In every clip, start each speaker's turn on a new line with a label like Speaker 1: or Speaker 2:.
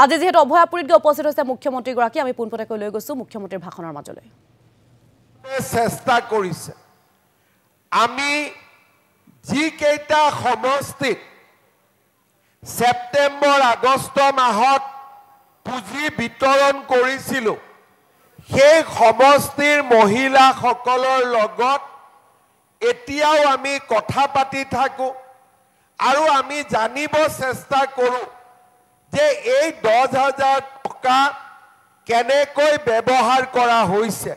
Speaker 1: আজি যেহেতু অভয়াপুৰীত উপস্থিত হৈছে মুখ্যমন্ত্ৰীগৰাকী আমি পোনপটীয়াকৈ লৈ গৈছো মুখ্যমন্ত্ৰীৰ ভাষণৰ মাজলৈ
Speaker 2: চেষ্টা কৰিছে আমি যি কেইটা সমষ্টিত সেপ্টেম্বৰ আগষ্ট মাহত পুঁজি বিতৰণ কৰিছিলো সেই সমষ্টিৰ মহিলাসকলৰ লগত এতিয়াও আমি কথা পাতি থাকো আৰু আমি জানিব চেষ্টা কৰো যে এই 10,000 টকা কেনেকৈ ব্যৱহাৰ কৰা হৈছে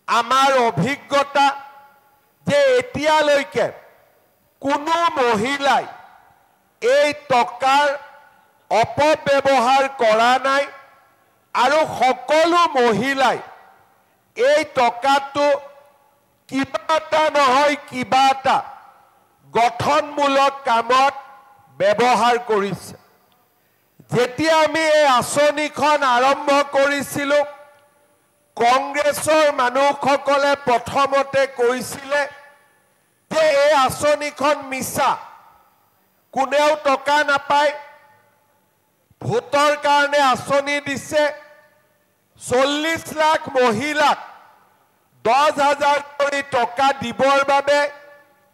Speaker 2: আমাৰ অভিজ্ঞতা যে এতিয়ালৈকে কোনো মহিলাই এই টকাৰ অপব্যৱহাৰ কৰা নাই আৰু সকলো মহিলাই এই টকাটো কিবা এটা নহয় কিবা এটা গঠনমূলক কামত ব্যৱহাৰ কৰিছে যেতিয়া আমি এই আঁচনিখন আৰম্ভ কৰিছিলো কংগ্ৰেছৰ মানুহসকলে প্ৰথমতে কৈছিলে যে এই আঁচনিখন মিছা কোনেও টকা নাপায় ভোটৰ কাৰণে আঁচনি দিছে 40 লাখ মহিলাক 10,000 কোটি টকা দিবৰ বাবে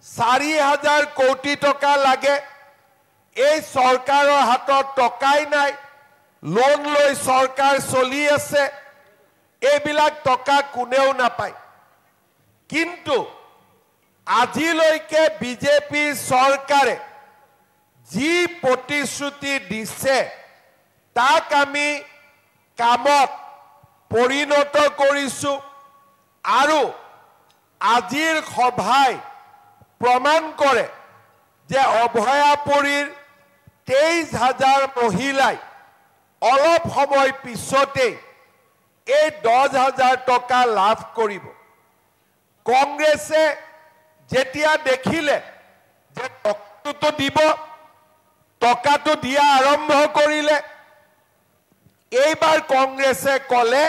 Speaker 2: 4,000 কোটি টকা লাগে এই চৰকাৰৰ হাতত টকাই নাই লোন লৈ চৰকাৰ চলি আছে এইবিলাক টকা কোনেও নাপায় কিন্তু আজিলৈকে বিজেপি চৰকাৰে যি প্ৰতিশ্ৰুতি দিছে তাক আমি কামত পৰিণত কৰিছো আৰু আজিৰ সভাই প্ৰমাণ কৰে যে অভয়াপুৰীৰ 23,000 মহিলাই অলপ সময় পিছতে এই 10,000 টকা লাভ কৰিব কংগ্ৰেছে যেতিয়া দেখিলে যে টকাটো দিব টকাটো দিয়া আৰম্ভ কৰিলে এইবাৰ কংগ্ৰেছে ক'লে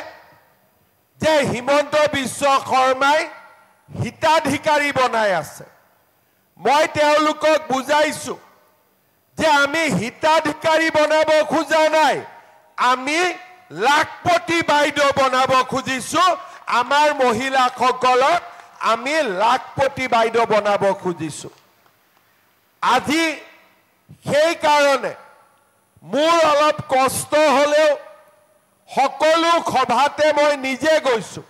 Speaker 2: যে হিমন্ত বিশ্ব শৰ্মাই হিতাধিকাৰী বনাই আছে মই তেওঁলোকক বুজাইছো যে আমি হিতাধিকাৰী বনাব খোজা নাই আমি লাখপতি বাইদেউ বনাব খুজিছো আমাৰ মহিলাসকলক আমি লাখপতি বাইদেউ বনাব খুজিছো আজি সেই কাৰণে মোৰ অলপ কষ্ট হলেও সকলো সভাতে মই নিজে গৈছো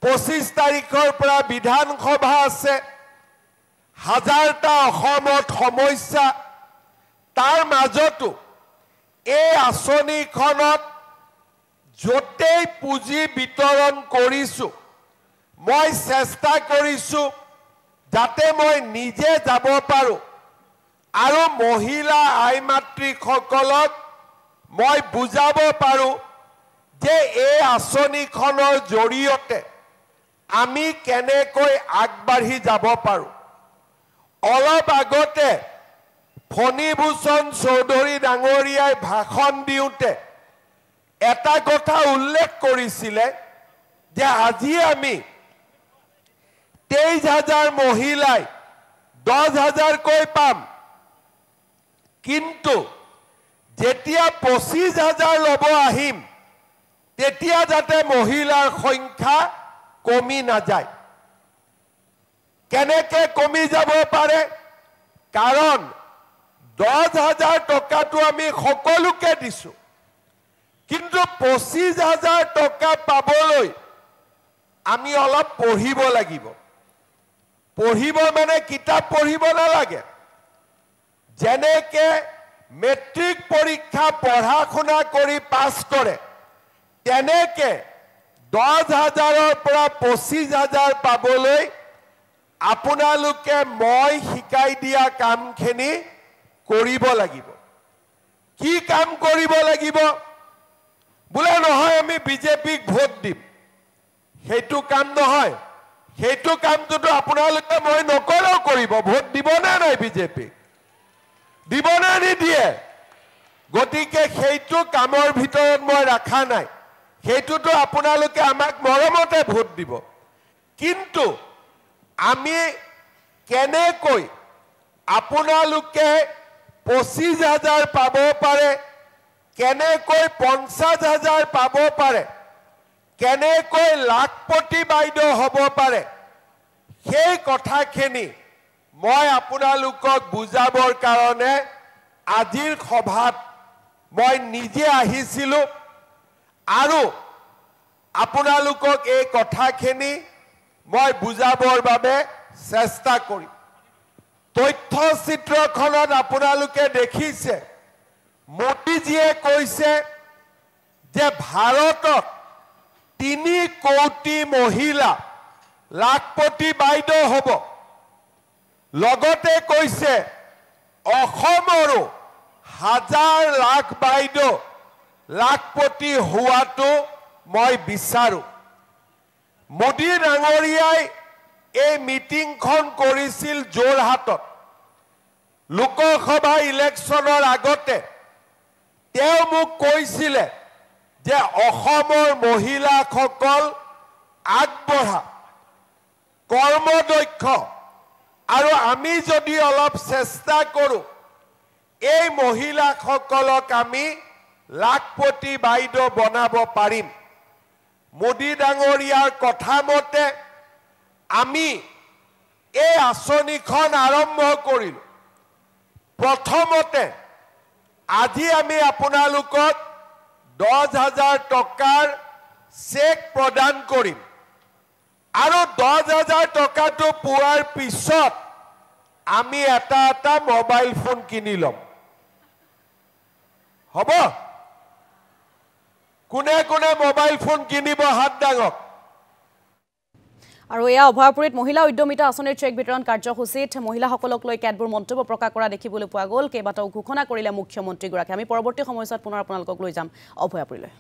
Speaker 2: 25 তাৰিখৰ পৰা বিধানসভা আছে হাজাৰটা অসমত সমস্যা তাৰ মাজতো এই আঁচনিখনত যতেই পুঁজি বিতৰণ কৰিছো মই চেষ্টা কৰিছো যাতে মই নিজে যাব পাৰো আৰু মহিলা আইমাতৃসকলক মই বুজাব পাৰো যে এই আঁচনিখনৰ জৰিয়তে আমি কেনেকৈ আগবাঢ়ি যাব পাৰো অলপ আগতে ফণীভূষণ চৌধুৰী ডাঙৰীয়াই ভাষণ দিওঁতে এটা কথা উল্লেখ কৰিছিলে যে আজি আমি 23,000 মহিলাই 10,000 কৈ পাম কিন্তু যেতিয়া 25,000 লব আহিম তেতিয়া যাতে মহিলাৰ সংখ্যা কমি নাযায় কেনেকৈ কমি যাব পাৰে কাৰণ 10,000 টকাটো আমি সকলোকে দিছো কিন্তু 25,000 টকা পাবলৈ আমি অলপ পঢ়িব লাগিব পঢ়িব মানে কিতাপ পঢ়িব নালাগে যেনেকে মেট্ৰিক পৰীক্ষা পঢ়া শুনা কৰি পাছ কৰে তেনেকে 10,000ৰ পৰা 25,000 পাবলৈ আপোনালোকে মই শিকাই দিয়া কামখিনি কৰিব লাগিব কি কাম কৰিব লাগিব বোলে নহয় আমি বিজেপিক ভোট দিম সেইটো কাম নহয় সেইটো কামটো আপোনালোকে মই নকৰেও কৰিব ভোট দিব না নাই বিজেপিক দিব না নিদিয়ে গতিকে সেইটো কামৰ ভিতৰত মই ৰাখা নাই সেইটোতো আপোনালোকে আমাক মৰমতে ভোট দিব কিন্তু আমি কেনেকৈ আপোনালোকে 25,000 পাব পাৰে কেনেকৈ 50,000 পাব পাৰে, কেনেকৈ লাখপতি বাইদেউ হ'ব পাৰে, সেই কথাখিনি মই আপোনালোকক বুজাবৰ কাৰণে আজিৰ সভাত মই নিজে আহিছিলোঁ আৰু আপোনালোকক এই কথাখিনি মই বুজাবৰ বাবে চেষ্টা কৰিম। তথ্য চিত্ৰখনত আপোনালোকে দেখিছে মোদীজীয়ে কৈছে যে ভাৰতত 3 কোটি মহিলা লাখপতি বাইদেউ হ'ব। লগতে কৈছে অসমৰো 1000 লাখ বাইদেউ লাখপতি হোৱাটো মই বিচাৰো। মোদী ডাঙৰীয়াই এই মিটিংখন কৰিছিল যোৰহাটত। লোকসভা ইলেকশ্যনৰ আগতে তেওঁ মোক কৈছিলে যে অসমৰ মহিলাসকল আগবঢ়া, কৰ্মদক্ষ আৰু আমি যদি অলপ চেষ্টা কৰোঁ এই মহিলাসকলক আমি লাখপতি বাইদেউ বনাব পাৰিম। মোদী ডাঙৰীয়াৰ কথা মতে আমি এই আঁচনিখন আৰম্ভ কৰিলোঁ। প্ৰথমতে আজি আমি আপোনালোকক 10,000 টকাৰ চেক প্ৰদান কৰিম আৰু 10,000 টকাটো পোৱাৰ পিছত আমি এটা মোবাইল ফোন কিনি ল'ম। হ'ব? কোনে কোনে মোবাইল ফোন কিনিব হাত দাঙক।
Speaker 1: আৰু এয়া অভয়াপুৰীত মহিলা উদ্যমিতা আঁচনিৰ চেক বিতৰণ কাৰ্যসূচীত মহিলাসকলক লৈ কেতবোৰ মন্তব্য প্ৰকাশ কৰা দেখিবলৈ পোৱা গ'ল। কেইবাটাও ঘোষণা কৰিলে মুখ্যমন্ত্ৰীগৰাকীয়ে। আমি পৰৱৰ্তী সময়ছোৱাত পুনৰ আপোনালোকক লৈ যাম অভয়াপুৰীলৈ।